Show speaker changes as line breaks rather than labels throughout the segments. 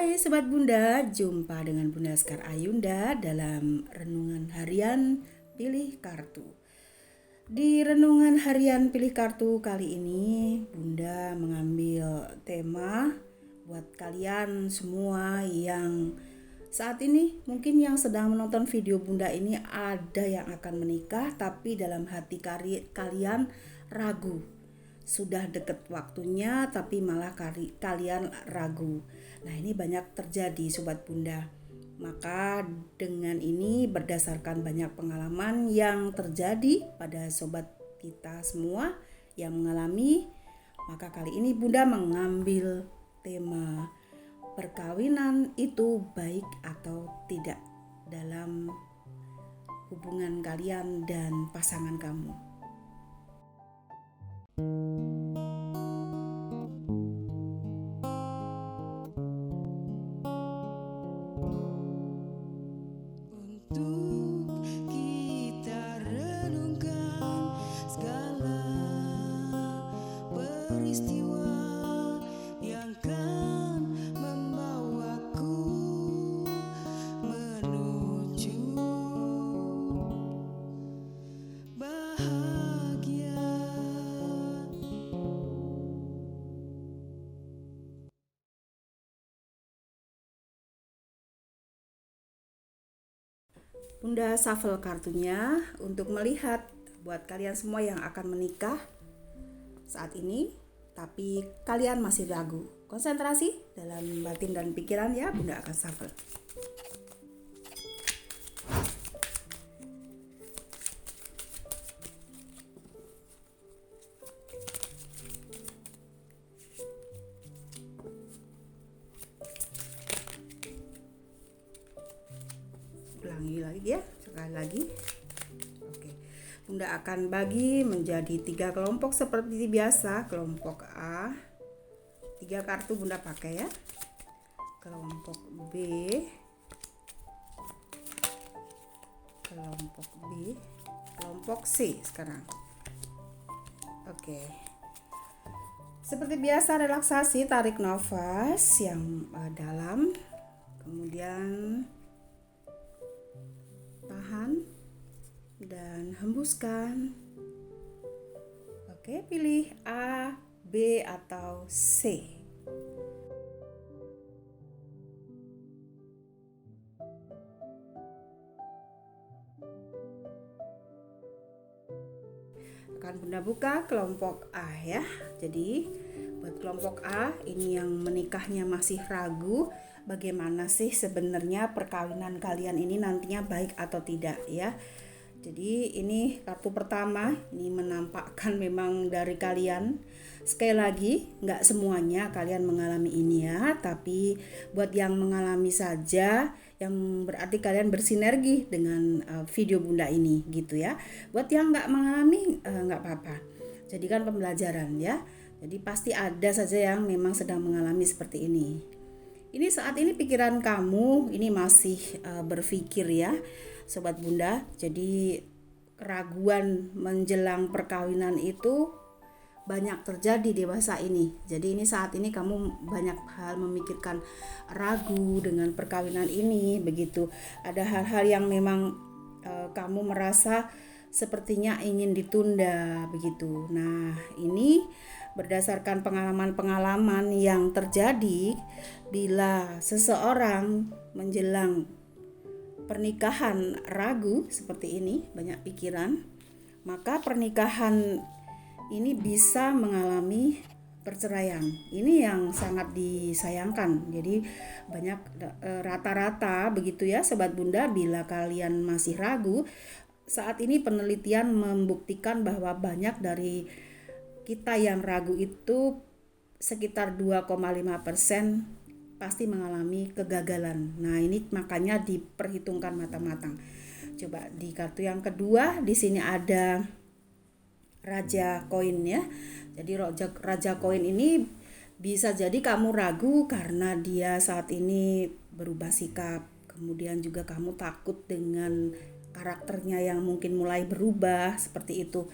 Hai Sobat Bunda, jumpa dengan Bunda Sekar Ayunda dalam Renungan Harian Pilih Kartu. Di Renungan Harian Pilih Kartu kali ini, Bunda mengambil tema buat kalian semua yang saat ini mungkin yang sedang menonton video Bunda ini ada yang akan menikah tapi dalam hati kalian ragu. Sudah deket waktunya tapi malah kalian ragu. Nah, ini banyak terjadi Sobat Bunda. Maka dengan ini berdasarkan banyak pengalaman yang terjadi pada sobat kita semua yang mengalami, maka kali ini Bunda mengambil tema perkawinan itu baik atau tidak dalam hubungan kalian dan pasangan kamu.
Untuk kita renungkan segala peristiwa yang kan membawaku menuju bahagia.
Bunda shuffle kartunya untuk melihat buat kalian semua yang akan menikah saat ini tapi kalian masih ragu. Konsentrasi dalam batin dan pikiran ya, Bunda akan shuffle. Ulangi lagi ya, sekali lagi. Oke. Bunda akan bagi menjadi 3 kelompok seperti biasa. Kelompok A, 3 kartu Bunda pakai ya. Kelompok B, kelompok B, kelompok C sekarang. Oke. Seperti biasa relaksasi, tarik nafas yang dalam. Kemudian tahan dan hembuskan. Oke, pilih A, B atau C. Akan Bunda buka kelompok A ya. Jadi buat kelompok A ini yang menikahnya masih ragu, bagaimana sih sebenarnya perkawinan kalian ini nantinya baik atau tidak ya. Jadi ini kartu pertama, ini menampakkan memang dari kalian. Sekali lagi, nggak semuanya kalian mengalami ini ya, tapi buat yang mengalami saja, yang berarti kalian bersinergi dengan video Bunda ini gitu ya. Buat yang nggak mengalami, nggak apa-apa. Jadikan pembelajaran ya. Jadi pasti ada saja yang memang sedang mengalami seperti ini. Ini saat ini pikiran kamu ini masih berpikir ya, Sobat Bunda. Jadi keraguan menjelang perkawinan itu banyak terjadi di masa ini. Jadi ini saat ini kamu banyak hal memikirkan ragu dengan perkawinan ini begitu. Ada hal-hal yang memang kamu merasa sepertinya ingin ditunda begitu. Nah, ini berdasarkan pengalaman-pengalaman yang terjadi bila seseorang menjelang pernikahan ragu seperti ini, banyak pikiran, maka pernikahan ini bisa mengalami perceraian. Ini yang sangat disayangkan. Jadi banyak rata-rata begitu ya Sobat Bunda, bila kalian masih ragu, saat ini penelitian membuktikan bahwa banyak dari kita yang ragu itu sekitar 2,5% pasti mengalami kegagalan. Nah, ini makanya diperhitungkan matang-matang. Coba di kartu yang kedua, di sini ada Raja Koin ya. Jadi Raja Koin ini bisa jadi kamu ragu karena dia saat ini berubah sikap. Kemudian juga kamu takut dengan karakternya yang mungkin mulai berubah seperti itu.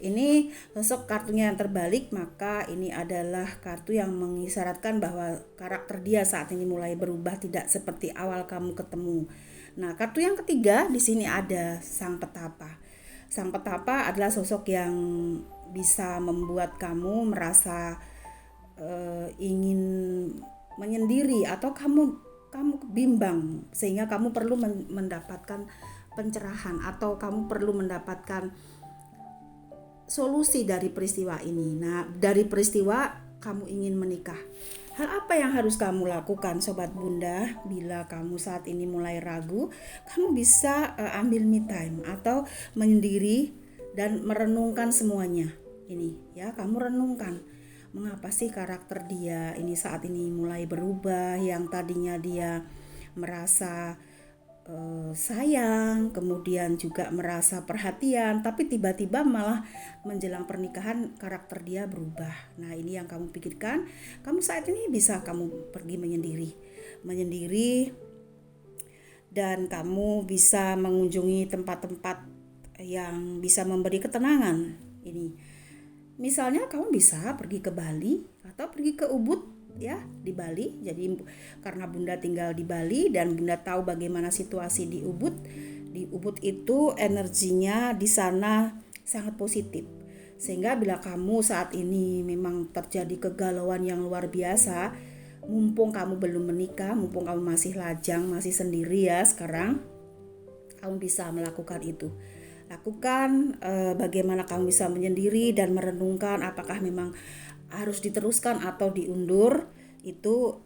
Ini sosok kartunya yang terbalik, maka ini adalah kartu yang mengisyaratkan bahwa karakter dia saat ini mulai berubah, tidak seperti awal kamu ketemu. Nah, kartu yang ketiga di sini ada Sang Petapa. Sang Petapa adalah sosok yang bisa membuat kamu merasa ingin menyendiri, atau kamu bimbang sehingga kamu perlu mendapatkan pencerahan, atau kamu perlu mendapatkan solusi dari peristiwa ini. Nah, dari peristiwa kamu ingin menikah. Hal apa yang harus kamu lakukan, Sobat Bunda? Bila kamu saat ini mulai ragu, kamu bisa ambil me time atau menyendiri dan merenungkan semuanya. Ini ya, kamu renungkan. Mengapa sih karakter dia ini saat ini mulai berubah, yang tadinya dia merasa sayang, kemudian juga merasa perhatian, tapi tiba-tiba malah menjelang pernikahan karakter dia berubah. Nah, ini yang kamu pikirkan. Kamu saat ini bisa kamu pergi menyendiri, dan kamu bisa mengunjungi tempat-tempat yang bisa memberi ketenangan. Ini misalnya kamu bisa pergi ke Bali atau pergi ke Ubud ya, di Bali. Jadi karena Bunda tinggal di Bali dan Bunda tahu bagaimana situasi di Ubud. Di Ubud itu energinya di sana sangat positif. Sehingga bila kamu saat ini memang terjadi kegalauan yang luar biasa, mumpung kamu belum menikah, mumpung kamu masih lajang, masih sendiri ya sekarang, kamu bisa melakukan itu. Lakukan bagaimana kamu bisa menyendiri dan merenungkan apakah memang harus diteruskan atau diundur. Itu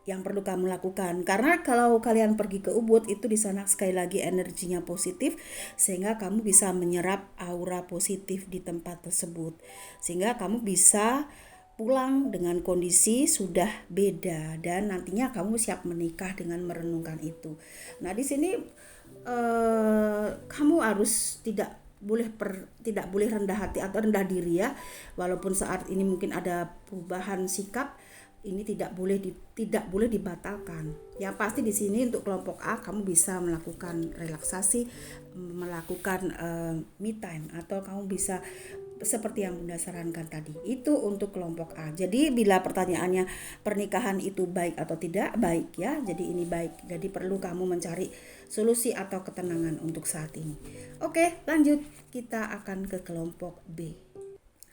yang perlu kamu lakukan, karena kalau kalian pergi ke Ubud itu di sana sekali lagi energinya positif, sehingga kamu bisa menyerap aura positif di tempat tersebut, sehingga kamu bisa pulang dengan kondisi sudah beda dan nantinya kamu siap menikah dengan merenungkan itu. Nah, di sini kamu harus tidak boleh rendah hati atau rendah diri ya. Walaupun saat ini mungkin ada perubahan sikap, ini tidak boleh dibatalkan. Yang pasti di sini untuk kelompok A kamu bisa melakukan relaksasi, melakukan me time, atau kamu bisa seperti yang Bunda sarankan tadi. Itu untuk kelompok A. Jadi bila pertanyaannya pernikahan itu baik atau tidak, baik ya. Jadi ini baik. Jadi perlu kamu mencari solusi atau ketenangan untuk saat ini. Oke, lanjut. Kita akan ke kelompok B.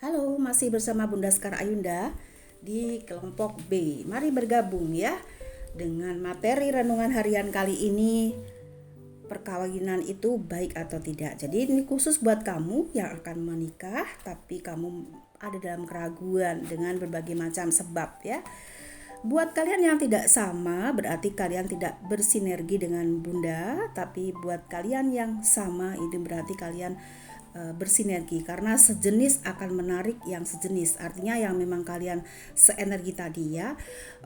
Halo, masih bersama Bunda Sekar Ayunda di kelompok B. Mari bergabung ya dengan materi renungan harian kali ini. Perkawinan itu baik atau tidak. Jadi ini khusus buat kamu yang akan menikah tapi kamu ada dalam keraguan dengan berbagai macam sebab ya. Buat kalian yang tidak sama berarti kalian tidak bersinergi dengan Bunda, tapi buat kalian yang sama itu berarti kalian bersinergi, karena sejenis akan menarik yang sejenis, artinya yang memang kalian seenergi tadi ya.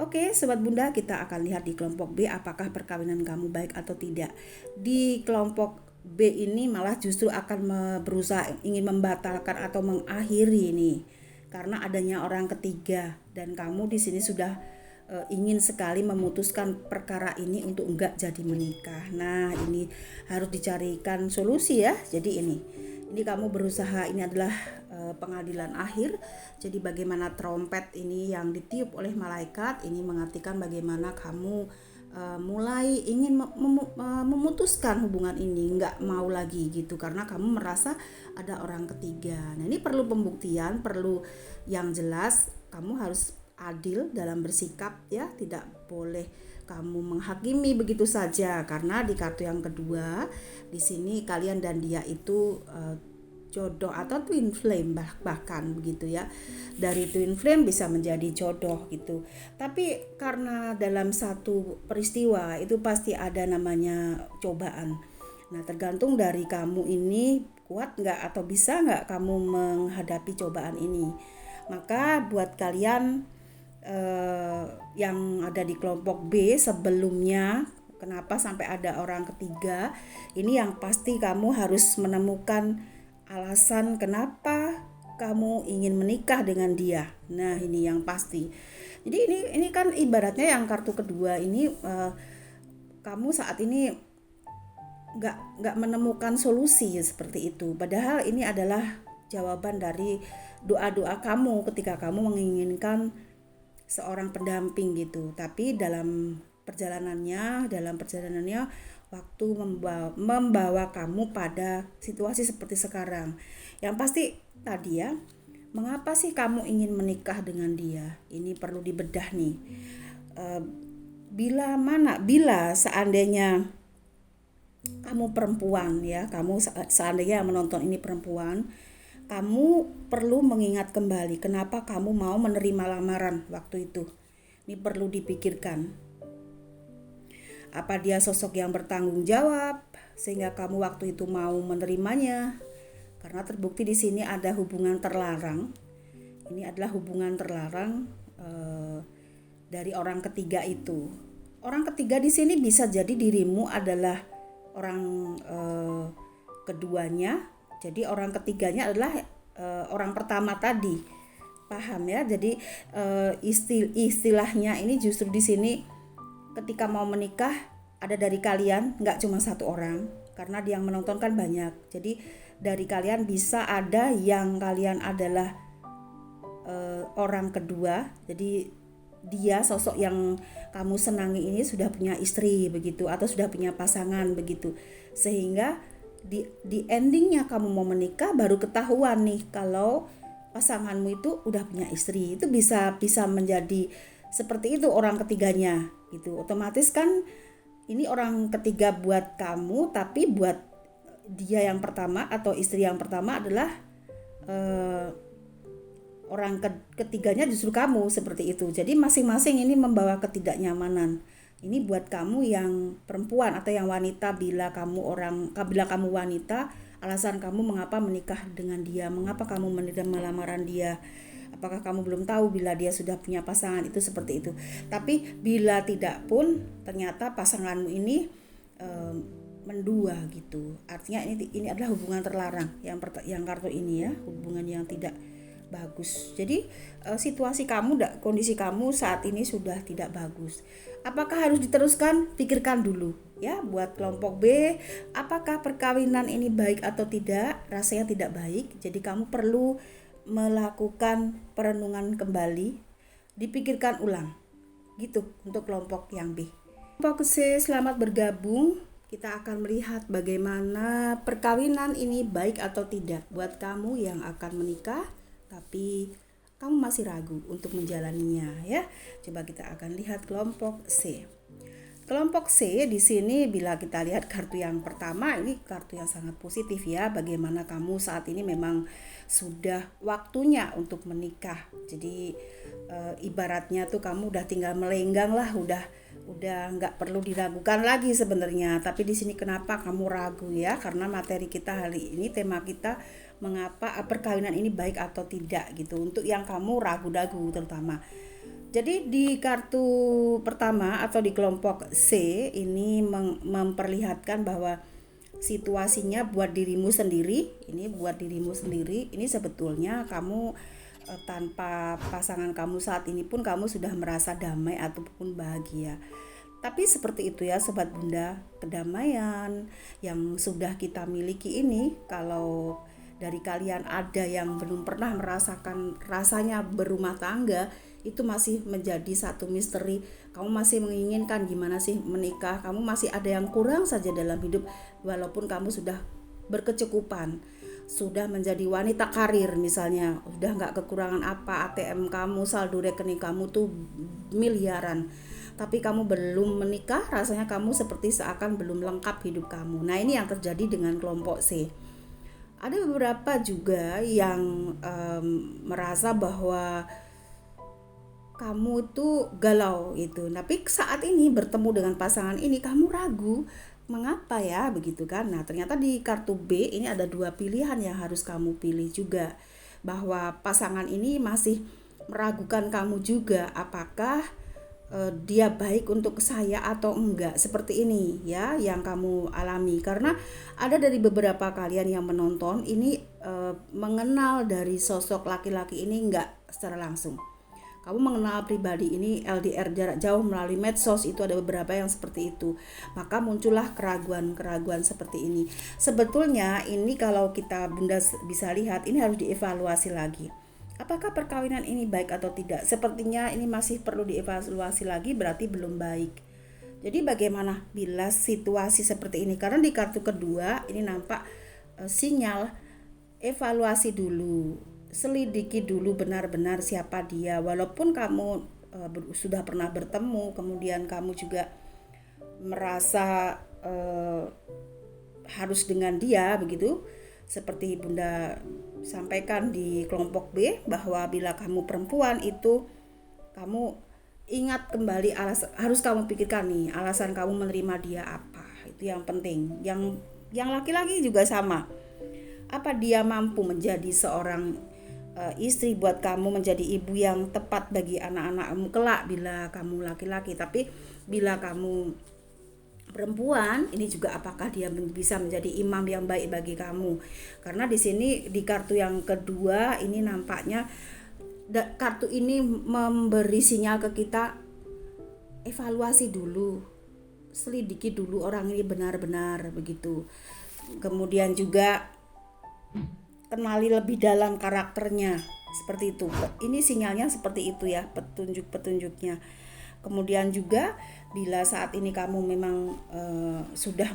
Oke Sobat Bunda, kita akan lihat di kelompok B apakah perkawinan kamu baik atau tidak. Di kelompok B ini malah justru akan berusaha ingin membatalkan atau mengakhiri ini karena adanya orang ketiga, dan kamu di sini sudah ingin sekali memutuskan perkara ini untuk enggak jadi menikah. Nah, ini harus dicarikan solusi ya. Jadi ini kamu berusaha, ini adalah pengadilan akhir. Jadi bagaimana trompet ini yang ditiup oleh malaikat ini mengartikan bagaimana kamu mulai ingin memutuskan hubungan ini, nggak mau lagi gitu karena kamu merasa ada orang ketiga. Nah, ini perlu pembuktian, perlu yang jelas. Kamu harus adil dalam bersikap ya, tidak boleh kamu menghakimi begitu saja, karena di kartu yang kedua di sini kalian dan dia itu jodoh atau twin flame bahkan begitu ya. Dari twin flame bisa menjadi jodoh gitu. Tapi karena dalam satu peristiwa itu pasti ada namanya cobaan. Nah, tergantung dari kamu ini kuat nggak atau bisa nggak kamu menghadapi cobaan ini. Maka buat kalian yang ada di kelompok B sebelumnya, kenapa sampai ada orang ketiga, ini yang pasti kamu harus menemukan alasan kenapa kamu ingin menikah dengan dia. Nah, ini yang pasti. Jadi ini kan ibaratnya yang kartu kedua ini kamu saat ini nggak menemukan solusi seperti itu. Padahal ini adalah jawaban dari doa-doa kamu ketika kamu menginginkan seorang pendamping gitu. Tapi dalam perjalanannya waktu membawa kamu pada situasi seperti sekarang. Yang pasti tadi ya, mengapa sih kamu ingin menikah dengan dia? Ini perlu dibedah nih. Bila seandainya kamu perempuan ya, kamu seandainya menonton ini perempuan, kamu perlu mengingat kembali kenapa kamu mau menerima lamaran waktu itu. Ini perlu dipikirkan. Apa dia sosok yang bertanggung jawab sehingga kamu waktu itu mau menerimanya? Karena terbukti di sini ada hubungan terlarang. Ini adalah hubungan terlarang dari orang ketiga itu. Orang ketiga di sini bisa jadi dirimu adalah orang keduanya. Jadi orang ketiganya adalah orang pertama tadi. Paham ya? Jadi istilahnya ini justru di sini ketika mau menikah ada dari kalian, nggak cuma satu orang, karena yang menonton kan banyak. Jadi dari kalian bisa ada yang kalian adalah orang kedua. Jadi dia sosok yang kamu senangi ini sudah punya istri begitu, atau sudah punya pasangan begitu, sehingga di endingnya kamu mau menikah baru ketahuan nih kalau pasanganmu itu udah punya istri. Itu bisa menjadi seperti itu orang ketiganya gitu. Otomatis kan ini orang ketiga buat kamu, tapi buat dia yang pertama atau istri yang pertama adalah orang ketiganya justru kamu, seperti itu. Jadi masing-masing ini membawa ketidaknyamanan. Ini buat kamu yang perempuan atau yang wanita, bila kamu wanita, alasan kamu mengapa menikah dengan dia, mengapa kamu menerima lamaran dia. Apakah kamu belum tahu bila dia sudah punya pasangan? Itu seperti itu. Tapi bila tidak pun ternyata pasanganmu ini mendua gitu. Artinya ini adalah hubungan terlarang yang kartu ini ya, hubungan yang tidak bagus. Jadi situasi kamu, kondisi kamu saat ini sudah tidak bagus. Apakah harus diteruskan? Pikirkan dulu ya. Buat kelompok B, apakah perkawinan ini baik atau tidak? Rasanya tidak baik. Jadi kamu perlu melakukan perenungan kembali, dipikirkan ulang. Gitu untuk kelompok yang B. Kelompok C, selamat bergabung. Kita akan melihat bagaimana perkawinan ini baik atau tidak buat kamu yang akan menikah tapi kamu masih ragu untuk menjalaninya ya. Coba kita akan lihat kelompok C. Kelompok C di sini bila kita lihat kartu yang pertama, ini kartu yang sangat positif ya. Bagaimana kamu saat ini memang sudah waktunya untuk menikah. Jadi ibaratnya tuh kamu udah tinggal melenggang lah, udah nggak perlu diragukan lagi sebenarnya. Tapi di sini kenapa kamu ragu ya? Karena materi kita hari ini, tema kita mengapa perkawinan ini baik atau tidak gitu, untuk yang kamu ragu-ragu terutama. Jadi di kartu pertama atau di kelompok C ini memperlihatkan bahwa situasinya buat dirimu sendiri. Ini sebetulnya kamu tanpa pasangan kamu saat ini pun kamu sudah merasa damai ataupun bahagia. Tapi seperti itu ya sobat bunda, kedamaian yang sudah kita miliki ini, kalau dari kalian ada yang belum pernah merasakan rasanya berumah tangga, itu masih menjadi satu misteri. Kamu masih menginginkan gimana sih menikah, kamu masih ada yang kurang saja dalam hidup, walaupun kamu sudah berkecukupan, sudah menjadi wanita karir misalnya, udah gak kekurangan apa, ATM kamu, saldo rekening kamu tuh miliaran, tapi kamu belum menikah, rasanya kamu seperti seakan belum lengkap hidup kamu. Nah ini yang terjadi dengan kelompok C. Ada beberapa juga yang merasa bahwa kamu tuh galau gitu. Tapi saat ini bertemu dengan pasangan ini kamu ragu, mengapa ya begitu kan? Nah ternyata di kartu B ini ada dua pilihan yang harus kamu pilih juga. Bahwa pasangan ini masih meragukan kamu juga, apakah dia baik untuk saya atau enggak, seperti ini ya yang kamu alami. Karena ada dari beberapa kalian yang menonton ini mengenal dari sosok laki-laki ini enggak secara langsung. Kamu mengenal pribadi ini LDR jarak jauh melalui medsos, itu ada beberapa yang seperti itu. Maka muncullah keraguan-keraguan seperti ini. Sebetulnya ini kalau kita Bunda bisa lihat, ini harus dievaluasi lagi. Apakah perkawinan ini baik atau tidak? Sepertinya ini masih perlu dievaluasi lagi, berarti belum baik. Jadi bagaimana bila situasi seperti ini? Karena di kartu kedua ini nampak sinyal evaluasi dulu, selidiki dulu benar-benar siapa dia. Walaupun kamu sudah pernah bertemu, kemudian kamu juga merasa harus dengan dia begitu. Seperti Bunda sampaikan di kelompok B, bahwa bila kamu perempuan itu kamu ingat kembali harus kamu pikirkan nih alasan kamu menerima dia apa. Itu yang penting. Yang laki-laki juga sama. Apa dia mampu menjadi seorang istri buat kamu, menjadi ibu yang tepat bagi anak-anakmu kelak bila kamu laki-laki. Tapi bila kamu perempuan, ini juga apakah dia bisa menjadi imam yang baik bagi kamu. Karena di sini di kartu yang kedua ini nampaknya kartu ini memberi sinyal ke kita, evaluasi dulu, selidiki dulu orang ini benar-benar begitu. Kemudian juga kenali lebih dalam karakternya, seperti itu. Ini sinyalnya seperti itu ya, petunjuk-petunjuknya. Kemudian juga bila saat ini kamu memang sudah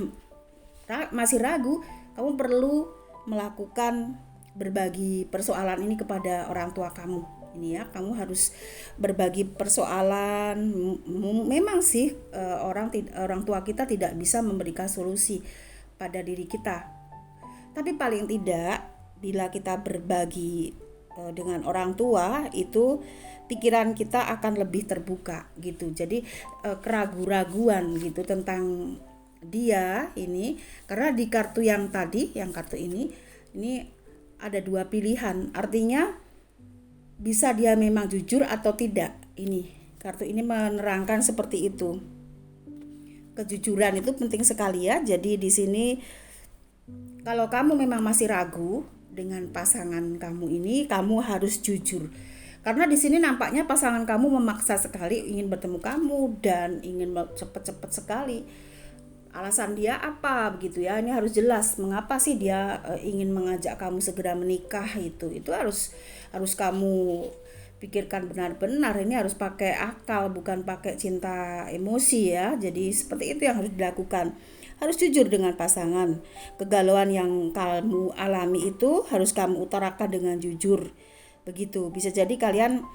masih ragu, kamu perlu melakukan berbagi persoalan ini kepada orang tua kamu. Ini ya, kamu harus berbagi persoalan. Memang sih orang tua kita tidak bisa memberikan solusi pada diri kita. Tapi paling tidak bila kita berbagi dengan orang tua, itu pikiran kita akan lebih terbuka gitu. Jadi keraguan-raguan gitu tentang dia ini, karena di kartu yang tadi, yang kartu ini ada dua pilihan. Artinya bisa dia memang jujur atau tidak. Ini kartu ini menerangkan seperti itu. Kejujuran itu penting sekali ya. Jadi di sini kalau kamu memang masih ragu dengan pasangan kamu ini, kamu harus jujur. Karena di sini nampaknya pasangan kamu memaksa sekali ingin bertemu kamu dan ingin cepat-cepat sekali. Alasan dia apa begitu ya? Ini harus jelas. Mengapa sih dia ingin mengajak kamu segera menikah itu? Itu harus kamu pikirkan benar-benar. Ini harus pakai akal, bukan pakai cinta emosi ya. Jadi seperti itu yang harus dilakukan. Harus jujur dengan pasangan. Kegalauan yang kamu alami itu harus kamu utarakan dengan jujur. Begitu. Bisa jadi kalian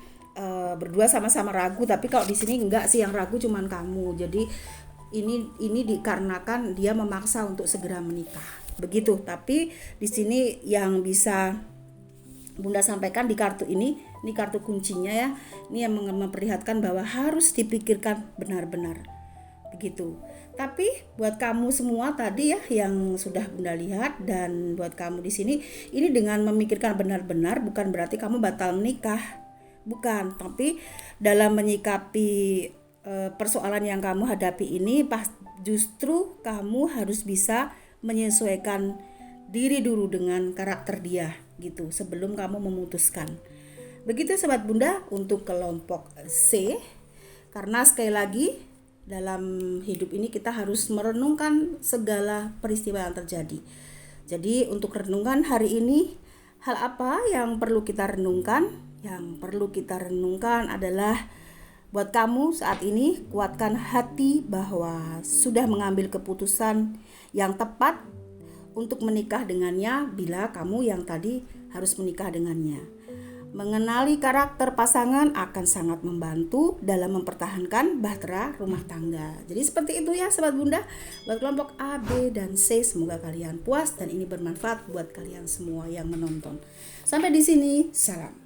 berdua sama-sama ragu, tapi kalau di sini enggak sih, yang ragu cuman kamu. Jadi ini dikarenakan dia memaksa untuk segera menikah. Begitu. Tapi di sini yang bisa Bunda sampaikan di kartu ini kartu kuncinya ya. Ini yang memperlihatkan bahwa harus dipikirkan benar-benar. Begitu. Tapi buat kamu semua tadi ya yang sudah Bunda lihat, dan buat kamu di sini, ini dengan memikirkan benar-benar bukan berarti kamu batal menikah. Bukan, tapi dalam menyikapi persoalan yang kamu hadapi ini, justru kamu harus bisa menyesuaikan diri dulu dengan karakter dia gitu sebelum kamu memutuskan. Begitu Sobat Bunda untuk kelompok C. Karena sekali lagi dalam hidup ini kita harus merenungkan segala peristiwa yang terjadi. Jadi untuk renungan hari ini, hal apa yang perlu kita renungkan? Yang perlu kita renungkan adalah buat kamu saat ini, kuatkan hati bahwa sudah mengambil keputusan yang tepat untuk menikah dengannya bila kamu yang tadi harus menikah dengannya. Mengenali karakter pasangan akan sangat membantu dalam mempertahankan bahtera rumah tangga. Jadi seperti itu ya Sobat Bunda. Buat kelompok A, B, dan C, semoga kalian puas dan ini bermanfaat buat kalian semua yang menonton. Sampai di sini, salam.